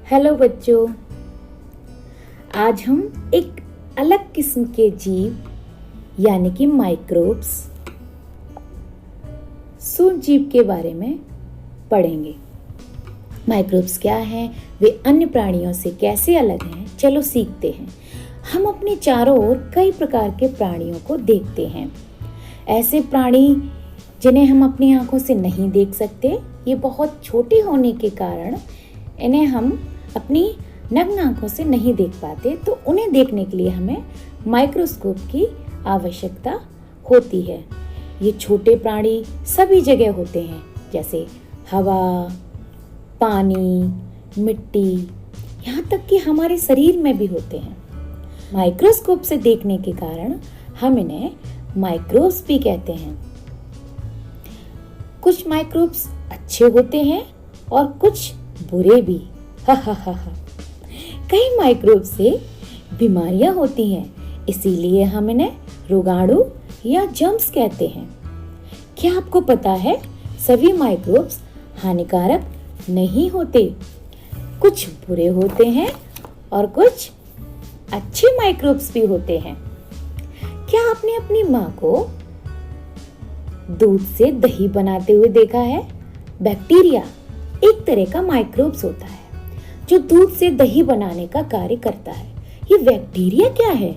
Hello बच्चों, आज हम एक अलग किस्म के जीव यानी कि माइक्रोब्स, सूक्ष्म जीव के बारे में पढ़ेंगे। माइक्रोब्स क्या हैं, वे अन्य प्राणियों से कैसे अलग हैं, चलो सीखते हैं। हम अपने चारों ओर कई प्रकार के प्राणियों को देखते हैं। ऐसे प्राणी जिन्हें हम अपनी आंखों से नहीं देख सकते, ये बहुत छोटे होने के कारण इन्हें हम अपनी नग्न आंखों से नहीं देख पाते, तो उन्हें देखने के लिए हमें माइक्रोस्कोप की आवश्यकता होती है। ये छोटे प्राणी सभी जगह होते हैं, जैसे हवा, पानी, मिट्टी, यहाँ तक कि हमारे शरीर में भी होते हैं। माइक्रोस्कोप से देखने के कारण हम इन्हें माइक्रोब्स भी कहते हैं। कुछ माइक्रोब्स अच्छे होते हैं और कुछ बुरे भी। कई माइक्रोब से बीमारियां होती हैं, इसीलिए हम इन्हें रोगाणु या जर्म्स कहते हैं। क्या आपको पता है, सभी माइक्रोब्स हानिकारक नहीं होते। कुछ बुरे होते हैं और कुछ अच्छे माइक्रोब्स भी होते हैं। क्या आपने अपनी माँ को दूध से दही बनाते हुए देखा है? बैक्टीरिया एक तरह का माइक्रोब्स होता है जो दूध से दही बनाने का कार्य करता है। ये बैक्टीरिया क्या है?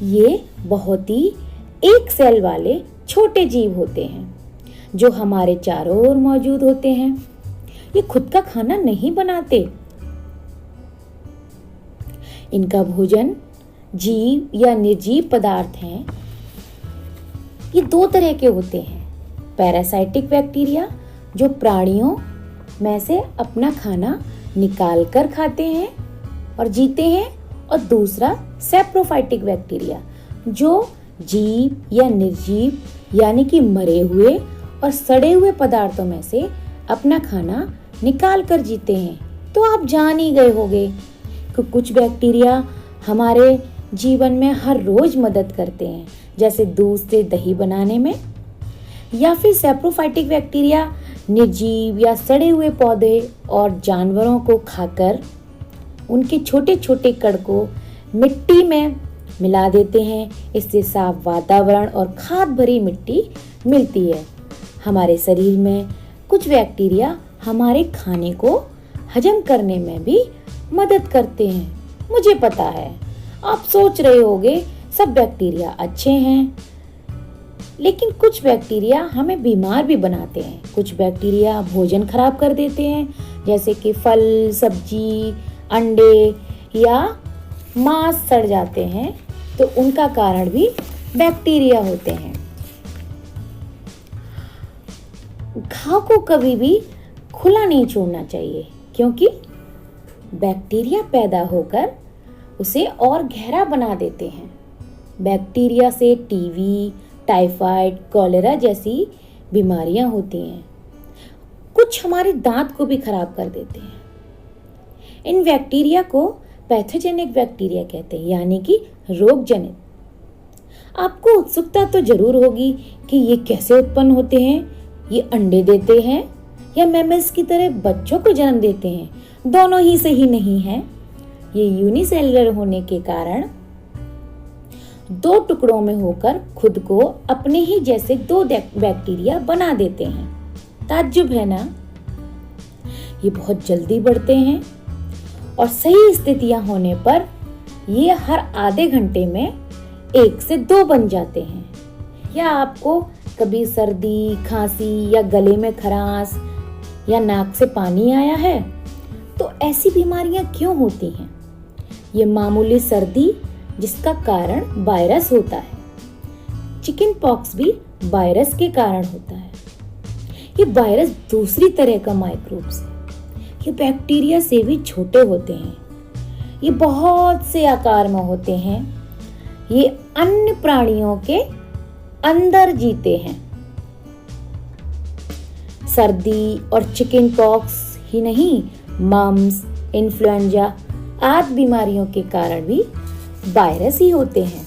ये बहुत ही एक सेल वाले छोटे जीव होते हैं जो हमारे चारों ओर मौजूद होते हैं। ये खुद का खाना नहीं बनाते। इनका भोजन जीव या निर्जीव पदार्थ हैं। ये दो तरह के होते हैं, पैरासाइटिक बैक्टीरिया जो प्राणियों में से अपना खाना निकाल कर खाते हैं और जीते हैं, और दूसरा सैप्रोफाइटिक बैक्टीरिया जो जीव या निर्जीव यानी कि मरे हुए और सड़े हुए पदार्थों में से अपना खाना निकाल कर जीते हैं। तो आप जान ही गए होंगे कि कुछ बैक्टीरिया हमारे जीवन में हर रोज मदद करते हैं, जैसे दूध से दही बनाने में, या फिर सैप्रोफाइटिक बैक्टीरिया निर्जीव या सड़े हुए पौधे और जानवरों को खाकर उनके छोटे छोटे कण को मिट्टी में मिला देते हैं। इससे साफ वातावरण और खाद भरी मिट्टी मिलती है। हमारे शरीर में कुछ बैक्टीरिया हमारे खाने को हजम करने में भी मदद करते हैं। मुझे पता है आप सोच रहे होंगे सब बैक्टीरिया अच्छे हैं, लेकिन कुछ बैक्टीरिया हमें बीमार भी बनाते हैं। कुछ बैक्टीरिया भोजन खराब कर देते हैं, जैसे कि फल, सब्जी, अंडे या मांस सड़ जाते हैं, तो उनका कारण भी बैक्टीरिया होते हैं। घाव को कभी भी खुला नहीं छोड़ना चाहिए, क्योंकि बैक्टीरिया पैदा होकर उसे और गहरा बना देते हैं। बैक्टीरिया से टीबी, टाइफाइड, कॉलेरा जैसी बीमारियां होती हैं। कुछ हमारे दांत को भी खराब कर देते हैं। इन बैक्टीरिया को पैथोजेनिक बैक्टीरिया कहते हैं, यानी कि रोग जनित। आपको उत्सुकता तो जरूर होगी कि ये कैसे उत्पन्न होते हैं। ये अंडे देते हैं या मैमल्स की तरह बच्चों को जन्म देते हैं? दोनों ही सही नहीं है। ये यूनिसेलुलर होने के कारण दो टुकड़ों में होकर खुद को अपने ही जैसे दो बैक्टीरिया बना देते हैं। ताज्जुब है ना? ये बहुत जल्दी बढ़ते हैं और सही स्थितियां होने पर ये हर आधे घंटे में 1 से 2 बन जाते हैं। या आपको कभी सर्दी, खांसी या गले में खराश या नाक से पानी आया है? तो ऐसी बीमारियां क्यों होती हैं? ये मामूली सर्दी जिसका कारण वायरस होता है। चिकन पॉक्स भी वायरस के कारण होता है। ये वायरस दूसरी तरह का माइक्रोब्स है। ये बैक्टीरिया से भी छोटे होते हैं। ये बहुत से आकार में होते हैं। ये अन्य प्राणियों के अंदर जीते हैं। सर्दी और चिकन पॉक्स ही नहीं, मम्स, इन्फ्लुएंजा आदि बीमारियों के कारण भी वायरस ही होते हैं।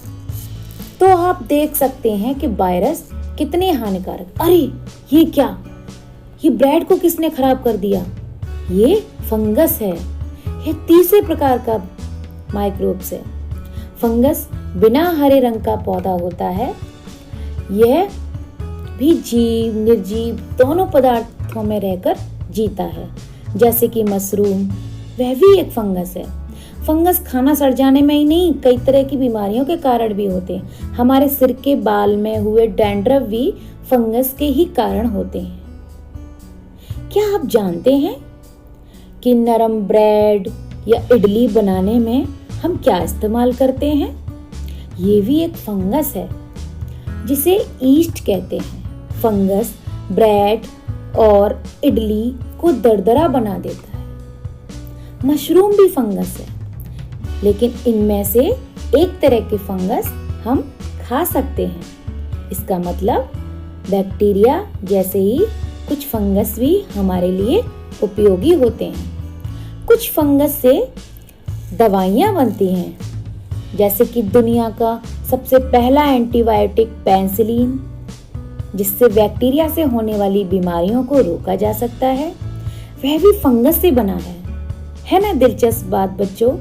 तो आप देख सकते हैं कि वायरस कितने हानिकारक। अरे ये क्या, ये ब्रेड को किसने खराब कर दिया? ये फंगस है। यह तीसरे प्रकार का माइक्रोब्स है। फंगस बिना हरे रंग का पौधा होता है। यह भी जीव निर्जीव दोनों पदार्थों में रहकर जीता है। जैसे कि मशरूम, वह भी एक फंगस है। फंगस खाना सड़ जाने में ही नहीं, कई तरह की बीमारियों के कारण भी होते हैं। हमारे सिर के बाल में हुए डैंड्रफ भी फंगस के ही कारण होते हैं। क्या आप जानते हैं कि नरम ब्रेड या इडली बनाने में हम क्या इस्तेमाल करते हैं? ये भी एक फंगस है जिसे ईस्ट कहते हैं। फंगस ब्रेड और इडली को दरदरा बना देता है। मशरूम भी फंगस है, लेकिन इनमें से एक तरह के फंगस हम खा सकते हैं। इसका मतलब बैक्टीरिया जैसे ही कुछ फंगस भी हमारे लिए उपयोगी होते हैं। कुछ फंगस से दवाइयाँ बनती हैं, जैसे कि दुनिया का सबसे पहला एंटीबायोटिक पेनिसिलिन, जिससे बैक्टीरिया से होने वाली बीमारियों को रोका जा सकता है, वह भी फंगस से बना है ना दिलचस्प बात बच्चों।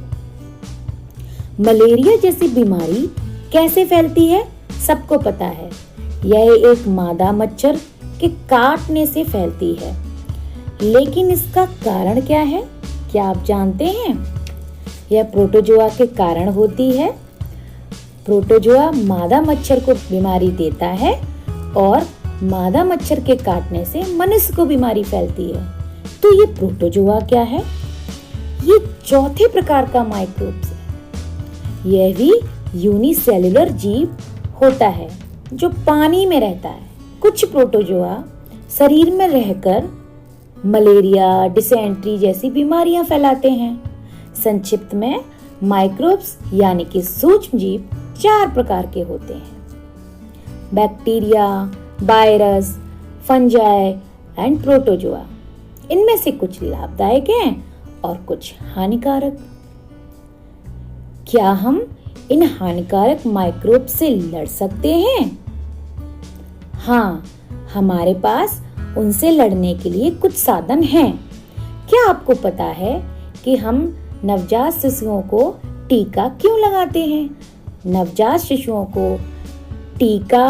मलेरिया जैसी बीमारी कैसे फैलती है सबको पता है। यह एक मादा मच्छर के काटने से फैलती है, लेकिन इसका कारण क्या है? क्या आप जानते हैं? यह प्रोटोजोआ के कारण होती है। प्रोटोजोआ मादा मच्छर को बीमारी देता है और मादा मच्छर के काटने से मनुष्य को बीमारी फैलती है। तो ये प्रोटोजोआ क्या है? ये चौथे प्रकार का माइक्रोब्स है। यह भी यूनिसेल्युलर जीव होता है जो पानी में रहता है। कुछ प्रोटोजोआ शरीर में रहकर मलेरिया, डिसेंट्री जैसी बीमारियां फैलाते हैं। संक्षिप्त में माइक्रोब्स यानी कि सूक्ष्म जीव 4 प्रकार के होते हैं: bacteria, virus, fungi and protozoa. इनमें से कुछ लाभदायक हैं और कुछ हानिकारक। क्या हम इन हानिकारक माइक्रोब से लड़ सकते हैं? हाँ, हमारे पास उनसे लड़ने के लिए कुछ साधन हैं। क्या आपको पता है कि हम नवजात शिशुओं को टीका क्यों लगाते हैं? नवजात शिशुओं को टीका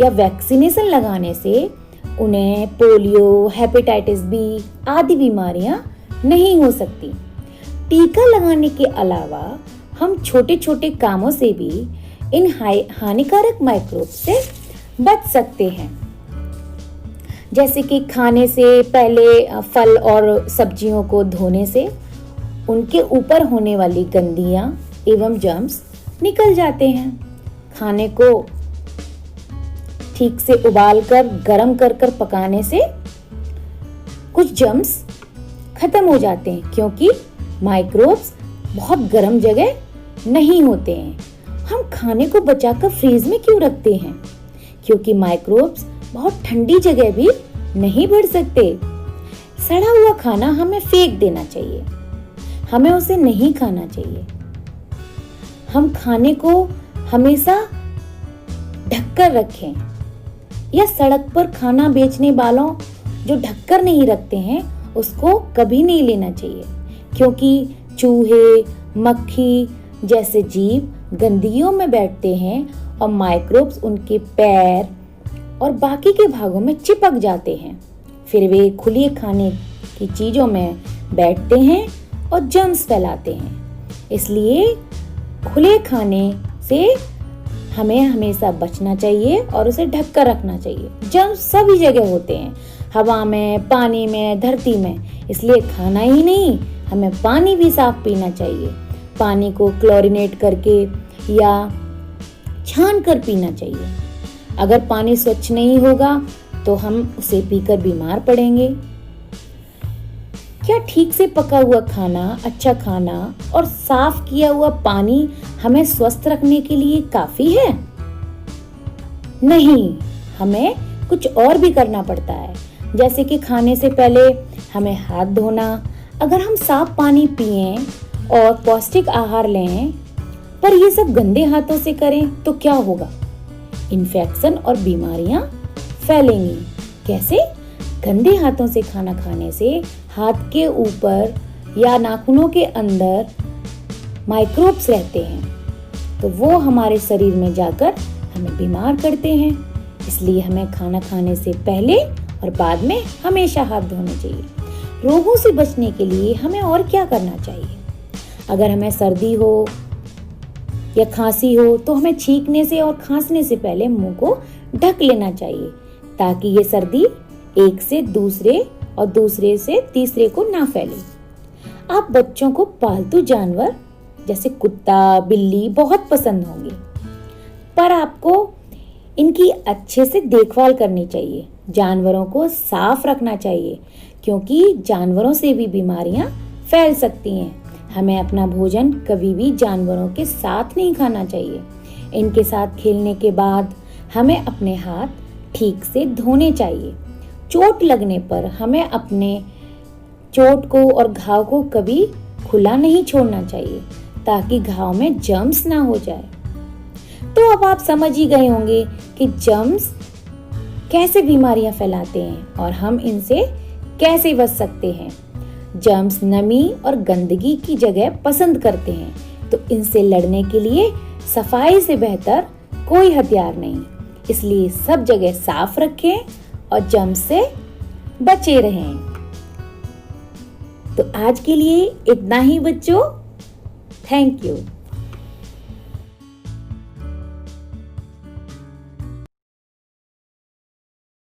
या वैक्सीनेशन लगाने से उन्हें पोलियो, हेपेटाइटिस बी आदि बीमारियां नहीं हो सकती। टीका लगाने के अलावा हम छोटे छोटे कामों से भी इन हानिकारक माइक्रोब से बच सकते हैं। जैसे कि खाने से पहले फल और सब्जियों को धोने से उनके ऊपर होने वाली गंदियां एवं जर्म्स निकल जाते हैं। खाने को ठीक से उबाल कर गर्म कर पकाने से कुछ जर्म्स खत्म हो जाते हैं, क्योंकि माइक्रोब्स बहुत गर्म जगह नहीं होते हैं। हम खाने को बचाकर फ्रीज में क्यों रखते हैं? क्योंकि माइक्रोब्स बहुत ठंडी जगह भी नहीं बढ़ सकते। सड़ा हुआ खाना हमें फेंक देना चाहिए, हमें उसे नहीं खाना चाहिए। हम खाने को हमेशा ढककर रखें, या सड़क पर खाना बेचने वालों जो ढककर नहीं रखते हैं उसको कभी नहीं लेना चाहिए, क्योंकि चूहे, मक्खी जैसे जीव गंदगियों में बैठते हैं और माइक्रोब्स उनके पैर और बाकी के भागों में चिपक जाते हैं। फिर वे खुले खाने की चीजों में बैठते हैं और जर्म्स फैलाते हैं। इसलिए खुले खाने से हमें हमेशा बचना चाहिए और उसे ढक कर रखना चाहिए। जर्म्स सभी जगह होते हैं, हवा में, पानी में, धरती में। इसलिए खाना ही नहीं, हमें पानी भी साफ पीना चाहिए। पानी को क्लोरीनेट करके या छान कर पीना चाहिए। अगर पानी स्वच्छ नहीं होगा तो हम उसे पीकर बीमार पड़ेंगे। क्या ठीक से पका हुआ खाना, अच्छा खाना और साफ किया हुआ पानी हमें स्वस्थ रखने के लिए काफी है? नहीं, हमें कुछ और भी करना पड़ता है। जैसे कि खाने से पहले हमें हाथ धोना। अगर हम साफ पानी पिएं और पौष्टिक आहार लें, पर ये सब गंदे हाथों से करें तो क्या होगा? इन्फेक्शन और बीमारियां फैलेंगी। कैसे? गंदे हाथों से खाना खाने से हाथ के ऊपर या नाखूनों के अंदर माइक्रोब्स रहते हैं, तो वो हमारे शरीर में जाकर हमें बीमार करते हैं। इसलिए हमें खाना खाने से पहले और बाद में हमेशा हाथ धोने चाहिए। रोगों से बचने के लिए हमें और क्या करना चाहिए? अगर हमें सर्दी हो या खांसी हो तो हमें छींकने से और खांसने से पहले मुंह को ढक लेना चाहिए, ताकि ये सर्दी एक से दूसरे और दूसरे से तीसरे को ना फैले। आप बच्चों को पालतू जानवर जैसे कुत्ता, बिल्ली बहुत पसंद होंगे, पर आपको इनकी अच्छे से देखभाल करनी चाहिए। जानवरों को साफ रखना चाहिए, क्योंकि जानवरों से भी बीमारियां फैल सकती हैं। हमें अपना भोजन कभी भी जानवरों के साथ नहीं खाना चाहिए। इनके साथ खेलने के बाद हमें अपने हाथ ठीक से धोने चाहिए। चोट लगने पर हमें अपने चोट को और घाव को कभी खुला नहीं छोड़ना चाहिए, ताकि घाव में जर्म्स ना हो जाए। तो अब आप समझ ही गए होंगे कि जर्म्स कैसे बीमारियां फैलाते हैं और हम इनसे कैसे बच सकते हैं। जर्म्स नमी और गंदगी की जगह पसंद करते हैं, तो इनसे लड़ने के लिए सफाई से बेहतर कोई हथियार नहीं। इसलिए सब जगह साफ रखें और जर्म्स से बचे रहें। तो आज के लिए इतना ही बच्चों। Thank you.